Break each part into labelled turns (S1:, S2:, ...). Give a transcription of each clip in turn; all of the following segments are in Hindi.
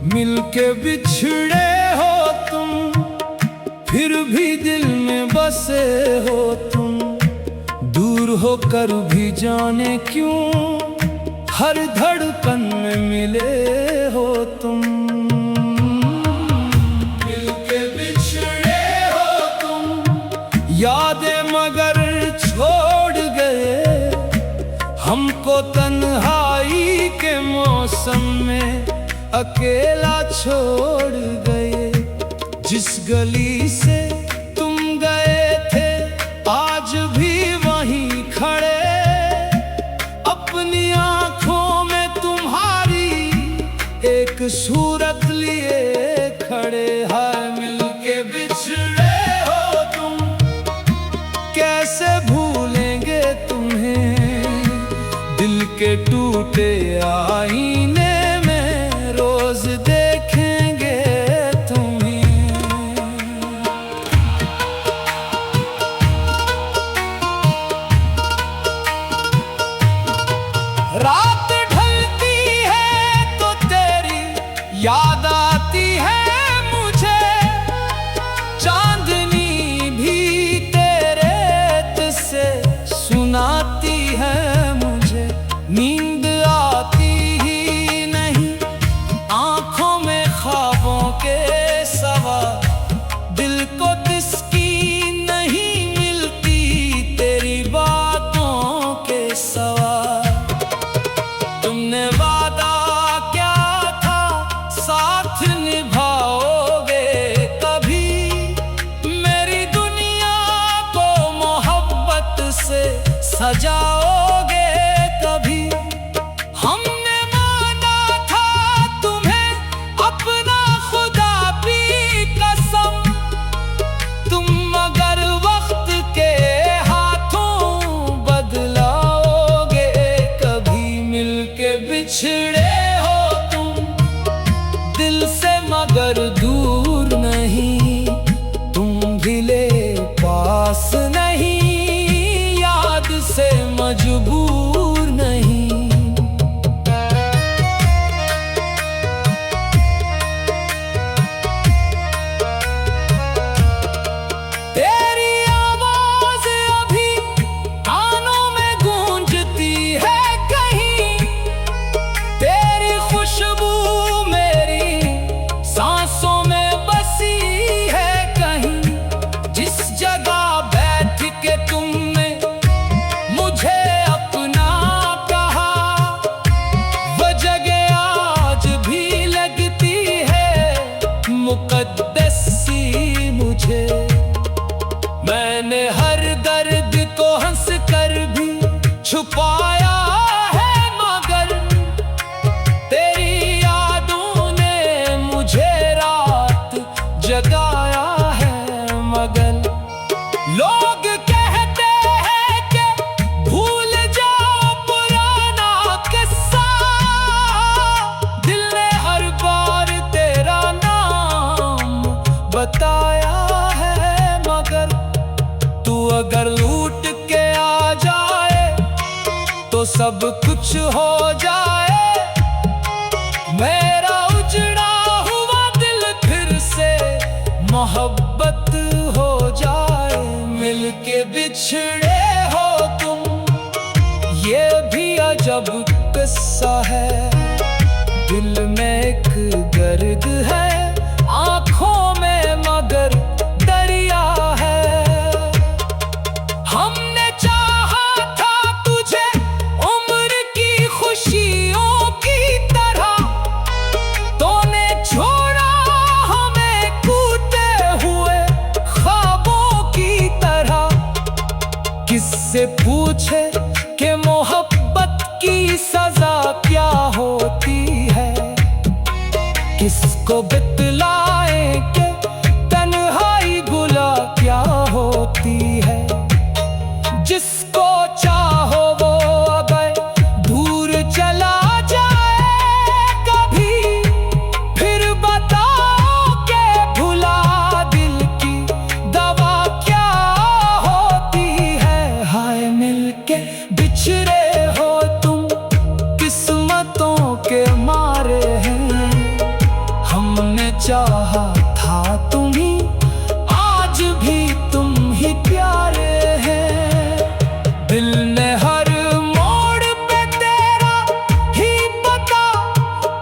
S1: मिलके बिछड़े हो तुम, फिर भी दिल में बसे हो तुम। दूर होकर भी जाने क्यों हर धड़कन में मिले हो तुम। मिलके बिछड़े हो तुम, यादें मगर छोड़ गए हमको तन्हाई के मौसम में अकेला छोड़ गए। जिस गली से तुम गए थे आज भी वहीं खड़े, अपनी आंखों में तुम्हारी एक सूरत लिए खड़े। हाय मिलके बिछड़े हो तुम, कैसे भूलेंगे तुम्हें। दिल के टूटे आईने रोज देखेंगे तुम्हें। रात ढलती है तो तेरी याद आती है मुझे, चांदनी भी तेरे से सुनाती है मुझे। नींद आती ही नहीं आंखों में ख्वाबों के सवा, दिल को किसकी नहीं मिलती तेरी बातों के सवा। तुमने वादा क्या था साथ निभाओगे कभी, मेरी दुनिया को मोहब्बत से सजाओगे कभी। हमने माना था तुम्हें अपना, खुदा की कसम, तुम मगर वक्त के हाथों बदलाओगे कभी। मिलके बिछड़े हो तुम, दिल से मगर दूर नहीं। तुम गिले पास नहीं, याद से मजबूर नहीं। तेरी आवाज अभी कानों में गूंजती है कहीं, तेरी खुशबू मेरी सांसों में बसी है कहीं। जिस जगह बैठ के तुमने मुझे अपना कहा, वो जगह आज भी लगती है मुकद्दस सी मुझे। मैंने हर दर्द को हंस कर भी छुपाया है, मगर तेरी यादों ने मुझे रात जगाया है। मगर लोग कहते हैं कि भूल जाओ पुराना किस्सा, दिल ने हर बार तेरा नाम बताया है। मगर तू अगर लूट के आ जाए तो सब कुछ हो जाए। मेरा उजड़ा हुआ दिल फिर से मोहब्बत हो जाए। मिलके बिछड़े हो तुम, ये भी अजब किस्सा है। दिल में एक दर्द है, आंखों में मगर दरिया है। हमने चाहा था तुझे उम्र की खुशियों की तरह, तूने छोड़ा हमें कूदते हुए ख्वाबों की तरह। किससे पूछे कि मोहब्बत की सजा क्या होती है। किसको बतलाए के तन्हाई बुला क्या होती है। जिसको चाहो वो अगर दूर चला जाए कभी, फिर बताओ के भुला दिल की दवा क्या होती है। हाय मिलके बिछड़े हो तुम, किस्मतों के मारे हैं। हमने चाहा था तुम्ही, आज भी तुम ही प्यारे हैं। दिल ने हर मोड़ पे तेरा ही पता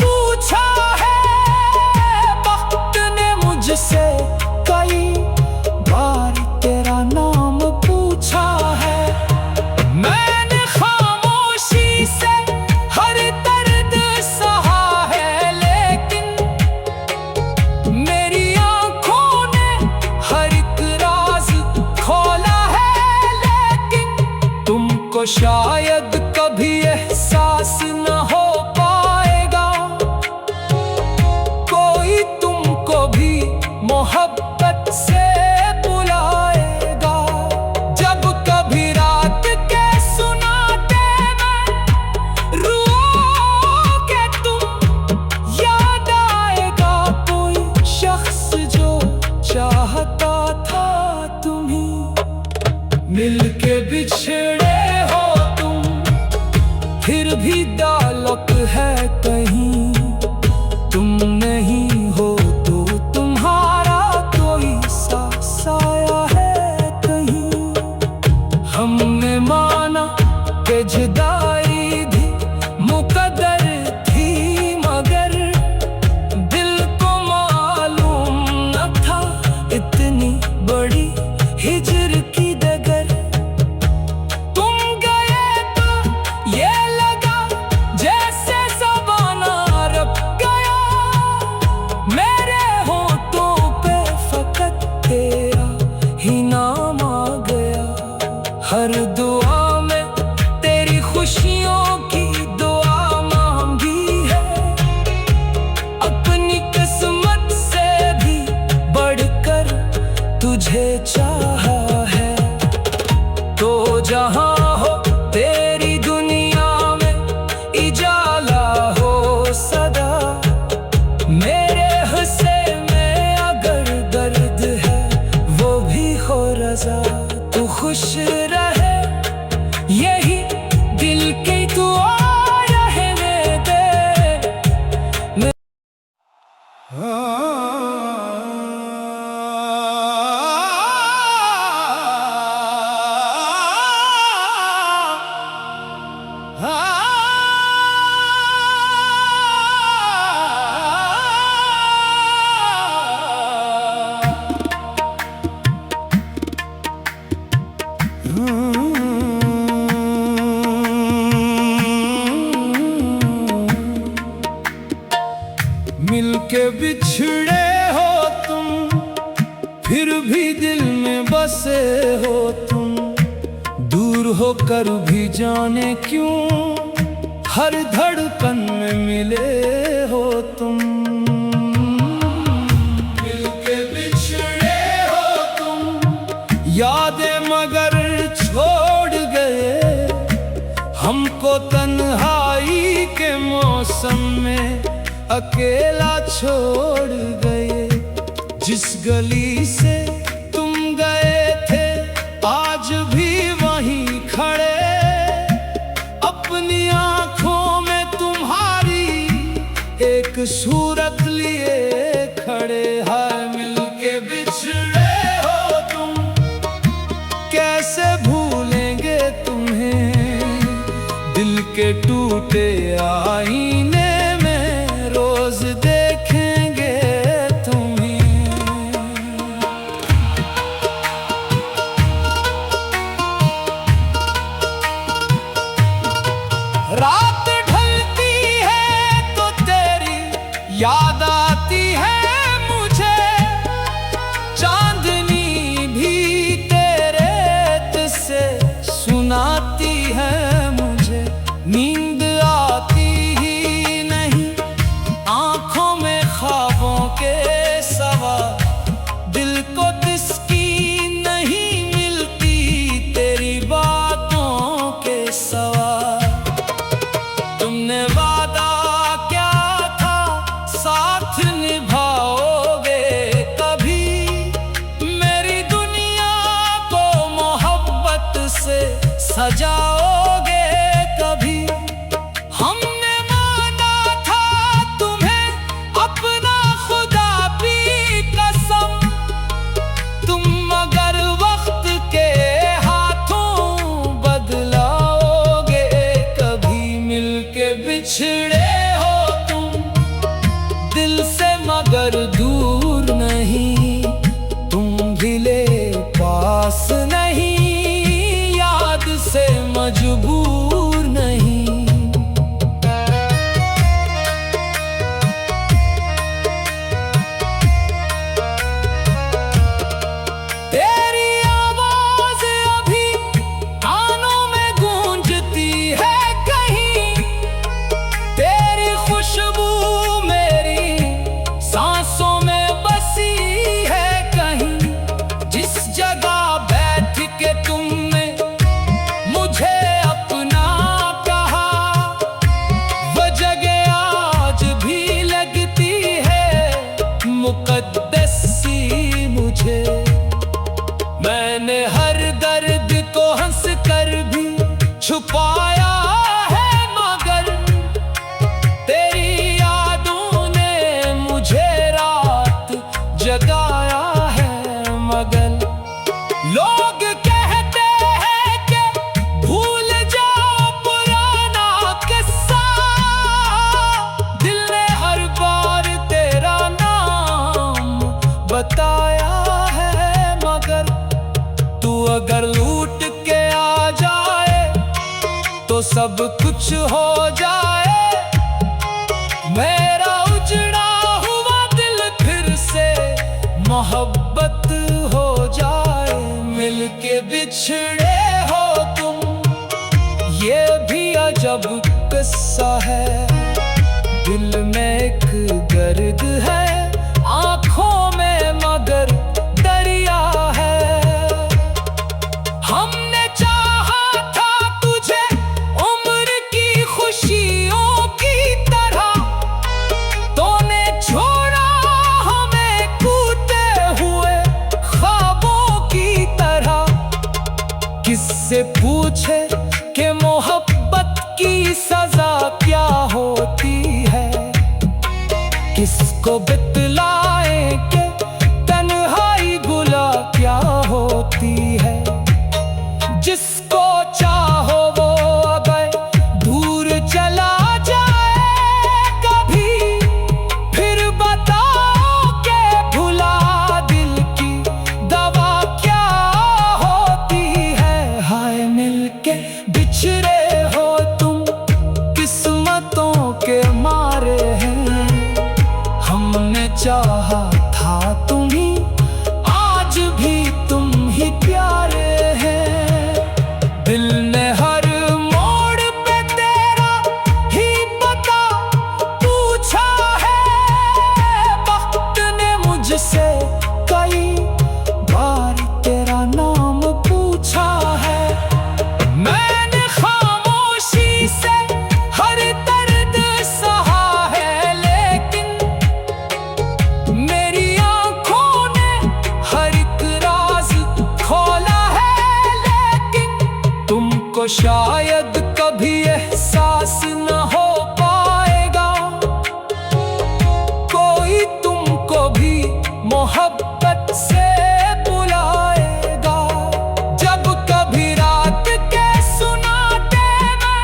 S1: पूछा है। वक्त ने मुझसे कई बार तेरा नाम पूछा है। मैंने खामोशी से हर दर्द सहा है, लेकिन मेरी आंखों ने हर एक राज खोला है। लेकिन तुमको शायद कभी एहसास न हो पाएगा, कोई तुमको भी मोहब्बत से बुलाएगा। जब कभी रात के सुनाते मैं रो के तुम, याद आएगा कोई शख्स जो चाहता था तुम्ही। मिलके बिछड़े हो तुम, फिर भी ताल्लुक है कहीं। तुम नहीं हो तो तुम्हारा कोई साया है कहीं। हमने माना कि जुदाई भी मुकद्दर थी, मगर दिल को मालूम न था इतनी बड़ी हिजर की डगर। तुम गए तो ये लगा जैसे ज़माना रुक गया। मेरे होठों पे फकत तेरा ही नाम आ गया। हर दुआ में तेरी खुशियों की दुआ मांगी है। अपनी किस्मत से भी बढ़कर तुझे चाहा है। तो जहां हो तेरी दुनिया में इजाला हो सदा। मेरे हिस्से में अगर दर्द है वो भी हो रज़ा। तू खुश रहे यही दिल की दुआ रहने दे। मिलके बिछड़े हो तुम, फिर भी दिल में बसे हो तुम। दूर होकर भी जाने क्यों हर धड़कन में मिले हो तुम। मिलके बिछड़े हो तुम, यादें मगर छोड़ गए हमको तन्हाई के मौसम में। अकेला छोड़ गए जिस गली से तुम गए थे, आज भी वहीं खड़े। अपनी आंखों में तुम्हारी एक सूरत लिए खड़े। हाय मिलके बिछड़े हो तुम, कैसे भूलेंगे तुम्हें। दिल के टूटे आईने में रोज देखेंगे तुम्हें। रात ढलती है तो तेरी याद आती है मुझे। चांदनी भी तेरे से सुनाती है मुझे। नींद आती ही नहीं, आंखों में दिल से मगर दूर नहीं, तुम भी ले पास नहीं, याद से मजबूर नहीं। तेरी आवाज अभी कानों में गूंजती है कहीं, तेरी खुशबू मेरी सांसों में बसी है कहीं। जिस जगह बैठ के तुमने मुझे अपना कहा, वो जगह आज भी लगती है मुकद्दस सी मुझे। मैंने हर दर्द को हंस कर भी छुपाया है, मगर तेरी यादों ने मुझे रात जगाया है। मगर लोग कहते हैं कि भूल जाओ पुराना किस्सा, दिल ने हर बार तेरा नाम बताया है। मगर तू अगर लूट के आ जाए तो सब कुछ हो जाए। मेरा उजड़ा हुआ दिल फिर से मोहब्बत हो जाए। मिलके बिछड़े हो तुम, ये भी अजब किस्सा है। दिल में एक दर्द है, आंखों में मगर दरिया है। हमने चाहा था तुझे उम्र की खुशियों की तरह, तूने छोड़ा हमें कूदते हुए ख्वाबों की तरह। किससे पूछे कि मोहब्बत की सजा क्या होती है, किसको बतलाए कि तन्हाई बुला क्या होती है। जिसको चाहो वो अगर दूर चला जाए कभी, फिर बताओ कि भुला दिल की दवा क्या होती है। हाय मिलके बिछड़े हो तुम, किस्मतों के मारे हैं। हमने चाहा था तुम्हीं, आज भी तुम ही प्यारे हैं। दिल ने हर मोड़ पे तेरा ही पता पूछा है। वक्त ने मुझसे कई बार तेरा नाम पूछा है। मैंने खामोशी से हर दर्द सहा है, लेकिन मेरी आंखों ने हर एक राज खोला है। लेकिन तुमको शायद कभी एहसास न हो पाएगा, कोई तुमको भी मोहब्बत से बुलाएगा। जब कभी रात के सुनाते में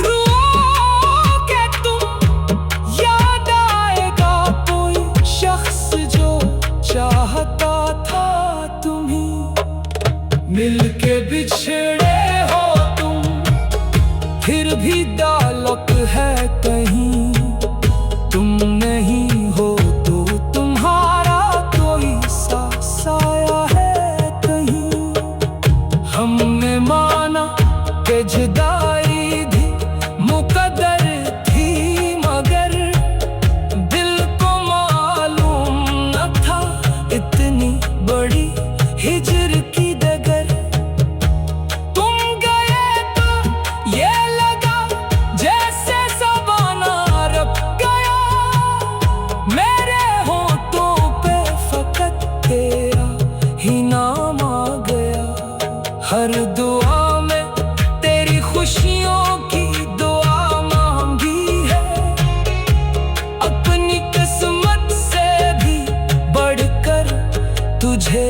S1: रोओगे तुम, याद आएगा कोई शख्स जो चाहता था तुम्हीं। मिलके बिछड़े हो तुम, फिर भी दालक है कहीं। तुम नहीं हो तो तुम्हारा कोई सा साया है कहीं। हमने माना कि जुदाई भी मुकद्दर थी, मगर दिल को मालूम न था इतनी बड़ी हिजर की डगर। तुम गए तो ये लगा जैसे ज़माना रुक गया, मेरे होठों पे फकत तेरा ही नाम आ गया। हर दुआ में तेरी खुशियों की दुआ मांगी है, अपनी किस्मत से भी बढ़कर तुझे